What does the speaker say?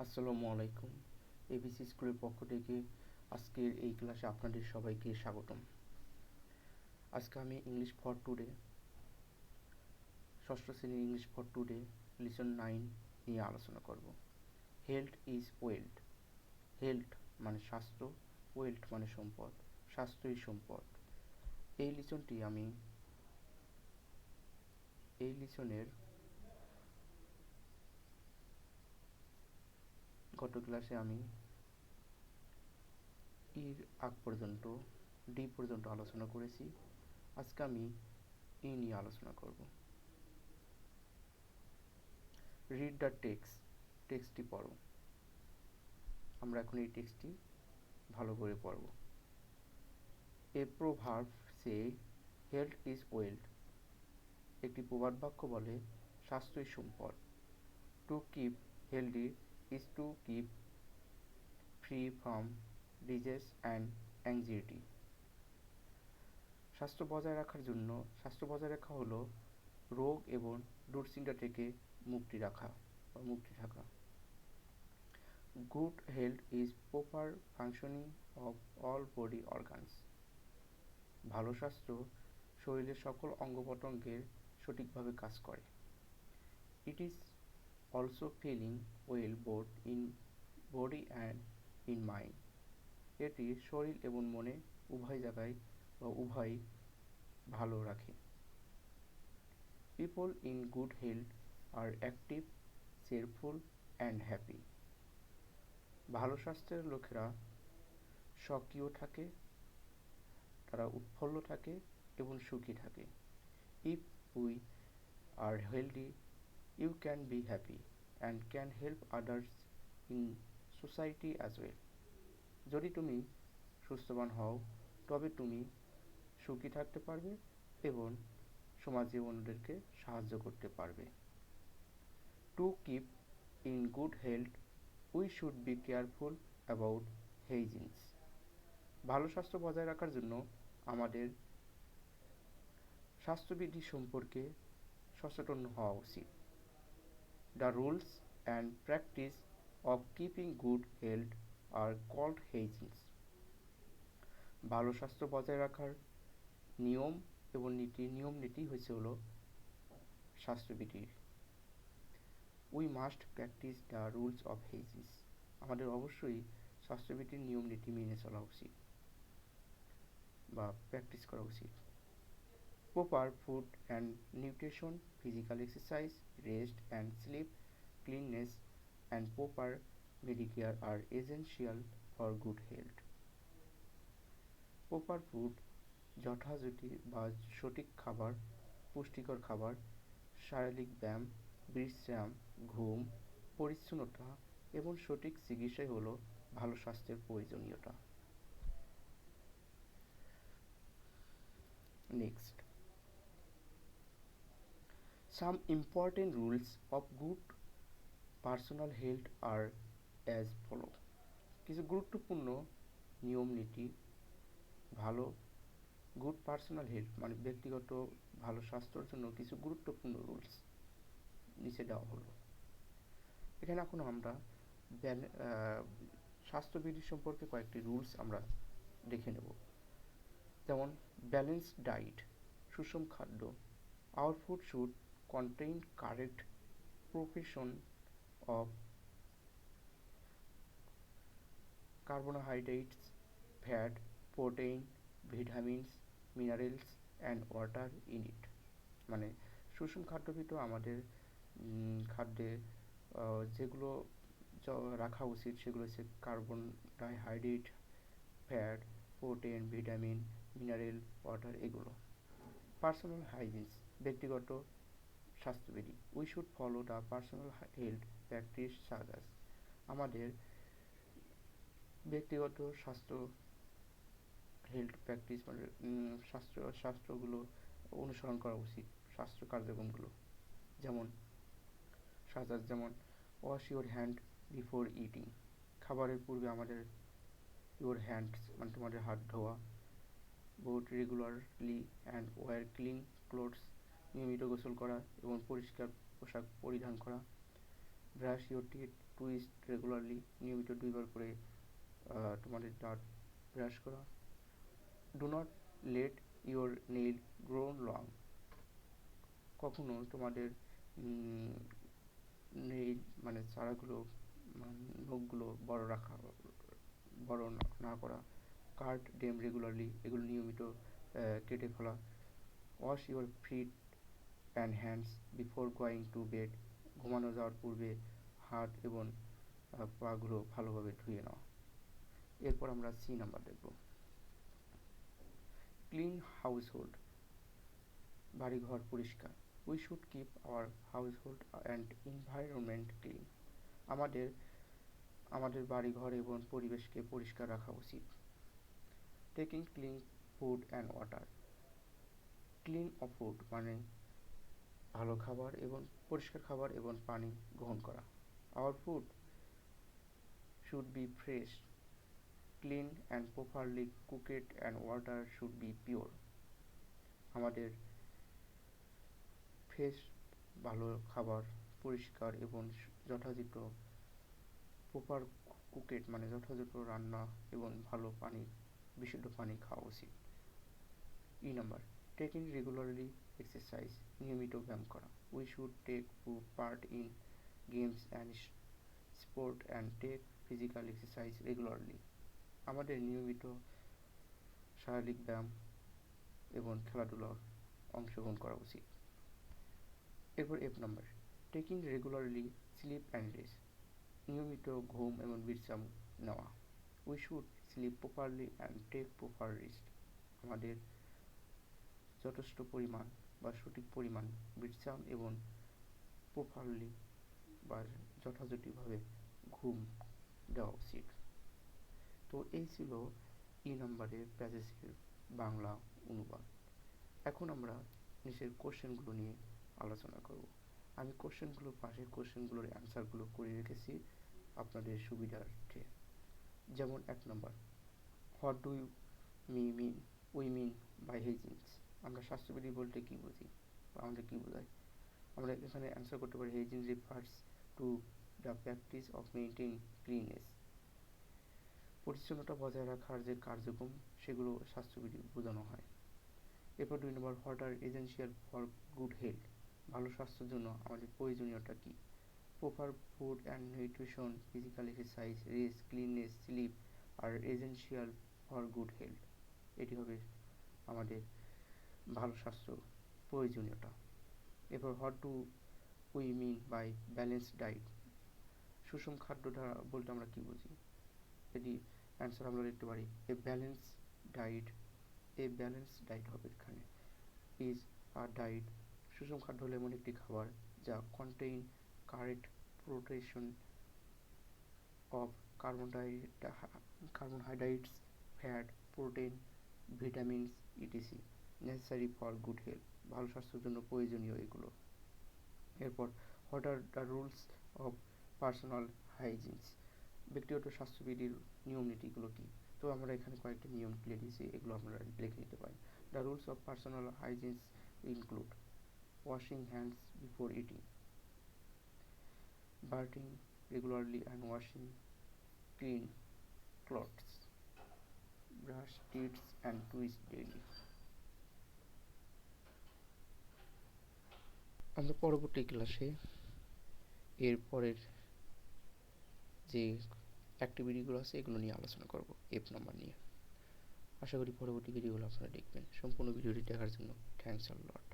আসসালামু আলাইকুম। এবিসি স্কুলের পক্ষ থেকে আজকের এই ক্লাসে আপনাদের সবাইকে স্বাগতম। আজকে আমি ইংলিশ ফর টুডে ষষ্ঠ শ্রেণীর ইংলিশ ফর টুডে লিসন 9 নিয়ে আলোচনা করব। Health is wealth. হেলথ মানে স্বাস্থ্য, ওয়েলথ মানে সম্পদ, স্বাস্থ্যই সম্পদ। এই লিসনের গত ক্লাসে আমি ইর আগ পর্যন্ত ডি পর্যন্ত আলোচনা করেছি। আজকে আমি ই নিয়ে আলোচনা করব। রিড দ্য টেক্সটটি পড়ো। আমরা এখন এই টেক্সটটি ভালো করে পড়ব। A proverb says health is wealth. একটি প্রবাদ বাক্য বলে স্বাস্থ্যই সম্পদ। To keep healthy is to keep free from disease and anxiety. স্বাস্থ্য বজায় রাখা হলো রোগ এবং দুশ্চিন্তা থেকে মুক্তি থাকা। Good health is proper functioning of all body organs. ভালো স্বাস্থ্য শরীরের সকল অঙ্গ-প্রত্যঙ্গের সঠিকভাবে কাজ করে। It is also feeling well both in body and in mind. এটি শরীর এবং মনে উভয় ভালো রাখে। People in good health are active, cheerful and happy. ভালো স্বাস্থ্যের লোকেরা সক্রিয় থাকে, তারা উৎফুল্ল থাকে এবং সুখী থাকে। If we are healthy, you can be happy and can help others in society as well. যদি তুমি সুস্থবান হও তবে তুমি সুখী থাকতে পারবে এবং সমাজে অন্যদেরকে সাহায্য করতে পারবে। To keep in good health we should be careful about hygienes. ভালো স্বাস্থ্য বজায় রাখার জন্য আমাদের স্বাস্থ্যবিধি সম্পর্কে সচেতন হওয়া উচিত। The rules and practice of keeping good health are called hygienes. ভালো স্বাস্থ্য বজায় রাখার নিয়ম নীতি হলো স্বাস্থ্যবিধি। We must practice the rules of hygienes. আমাদের অবশ্যই স্বাস্থ্যবিধির নিয়ম নীতি মেনে চলা উচিত বা প্র্যাকটিস করা উচিত। Proper food and nutrition, physical exercise, rest and sleep, cleanness and proper medicare are essential for good health. Proper food যথাযথ বা সঠিক খাবার, পুষ্টিকর খাবার, শারীরিক ব্যায়াম, বিশ্রাম, ঘুম, পরিচ্ছন্নতা এবং সঠিক চিকিৎসাই হলো ভালো স্বাস্থ্যের প্রয়োজনীয়তা। Next, some important rules of good personal health are as follow. কিছু গুরুত্বপূর্ণ নিয়ম নীতি গুড পার্সোনাল হেলথ মানে ব্যক্তিগত ভালো স্বাস্থ্যের জন্য কিছু গুরুত্বপূর্ণ রুলস নিচে দেওয়া হলো। এখানে এখন আমরা স্বাস্থ্যবিধি সম্পর্কে কয়েকটি রুলস আমরা দেখে নেব। যেমন ব্যালেন্সড ডায়েট, সুষম খাদ্য। Our food should contain correct proportion of carbohydrates, fat, protein, vitamins, minerals and water in it। মানে সুষম খাদ্যবিত আমাদের খাদ্যে যেগুলো রাখা উচিত সেগুলো হচ্ছে carbohydrate, fat, protein, vitamin, mineral, water এগুলো। পার্সোনাল হাইজিনস, ব্যক্তিগত স্বাস্থ্যবিধি। We should follow the personal health practice সাজাস। আমাদের ব্যক্তিগত হেলথ প্র্যাকটিস মানে শাস্ত্রগুলো অনুসরণ করা উচিত, স্বাস্থ্য কার্যক্রমগুলো। যেমন wash your hand before eating. খাবারের পূর্বে আমাদের ইউর হ্যান্ডস মানে তোমাদের হাত ধোয়া। Bathe regularly and wear clean clothes, নিয়মিত গোসল করা এবং পরিষ্কার পোশাক পরিধান করা। Brush your teeth twice regularly, নিয়মিত 2 বার করে তোমাদের দাঁত ব্রাশ করা। Do not let your nail grow long, কখনো তোমাদের নেইল মানে চারাগুলো নখগুলো বড় না করা। কাট ডেম রেগুলারলি, এগুলো নিয়মিত কেটে ফেলা। Wash your feet and hands before going to bed, ঘুমানো যাওয়ার পূর্বে হাত এবং পাগুলো ভালোভাবে ধুয়ে নেওয়া। এরপর আমরা সি নাম্বার দেখব, ক্লিন হাউসহোল্ড, বাড়িঘর পরিষ্কার। We should keep our household and environment clean, আমাদের বাড়িঘর এবং পরিবেশকে পরিষ্কার রাখা উচিত। Taking clean food and water, clean of food মানে ভালো খাবার এবং পরিষ্কার খাবার এবং পানি গ্রহণ করা। Our food should be fresh, clean and properly cooked and water should be pure, আমাদের ফ্রেশ ভালো খাবার পরিষ্কার এবং যথাযথ প্রপার কুকেড মানে যথাযথ রান্না এবং ভালো পানি, বিশুদ্ধ পানি খাওয়া উচিত। E number, taking regularly exercise, নিয়মিত ব্যায়াম করা। We should take part in games and sport and take physical exercise regularly, আমাদের নিয়মিত শারীরিক ব্যায়াম এবং খেলাধুলার অংশগ্রহণ করা উচিত। এরপর F number, taking regularly sleep and rest, নিয়মিত ঘুম এবং বিশ্রাম নেওয়া। We should sleep properly and take proper rest, আমাদের যথেষ্ট পরিমাণ বা সঠিক পরিমাণ বিশ্রাম এবং প্রপারলি বা যথাযথভাবে ঘুম দেওয়া উচিত। তো এই ছিল ই নাম্বারের প্যাসেজের বাংলা অনুবাদ। এখন আমরা নিচের কোশ্চেনগুলো নিয়ে আলোচনা করব। আমি পাশের কোশ্চেনগুলোর অ্যান্সারগুলো করে রেখেছি আপনাদের সুবিধার্থে। যেমন 1 নম্বর, what do we mean by hygienes, আমরা স্বাস্থ্যবিধি বলতে কী বুঝি বা আমাদের কী বোঝায়। আমরা এখানে অ্যান্সার করতে পারি, hygiene refers to the practice of maintain cleanness, পরিচ্ছন্নতা বজায় রাখার যে কার্যক্রম সেগুলো স্বাস্থ্যবিধি বোঝানো হয়। এরপর 2 নম্বর, what are essential for good health, ভালো স্বাস্থ্যের জন্য আমাদের প্রয়োজনীয়তা কী। Proper food and nutrition, physical exercise, rest, cleanness, sleep are essential for good health, এটি হবে আমাদের ভালো স্বাস্থ্য প্রয়োজনীয়তা। এরপর what do we mean by balanced diet, সুষম খাদ্য বলতে আমরা কী বুঝি। এটি অ্যান্সার আমরা লিখতে পারি, এ ব্যালেন্সড ডায়েট হবে এখানে। ইজ আ ডায়েট, সুষম খাদ্য হলো এমন একটি খাবার যা contain correct proportion of carbohydrates, fat, protein, vitamins etc necessary for good health, ভালো স্বাস্থ্যের জন্য প্রয়োজনীয় এগুলো। এরপর what are the rules of personal hygienes, ব্যক্তিগত স্বাস্থ্যবিধির নিয়ম নীতিগুলো কী। তো আমরা এখানে কয়েকটি নিয়ম লিখে দিয়েছি, এগুলো আমরা লিখে নিতে পারি। The rules of personal hygienes include washing hands before eating, bathing regularly and washing clean clothes, brush teeth and tooth daily. আমরা পরবর্তী ক্লাসে এর পরের যে অ্যাক্টিভিটিগুলো আছে এগুলো নিয়ে আলোচনা করব, এফ নাম্বার নিয়ে। আশা করি পরবর্তী ভিডিওগুলো আপনারা দেখবেন। সম্পূর্ণ ভিডিওটি দেখার জন্য থ্যাঙ্কস আ লট।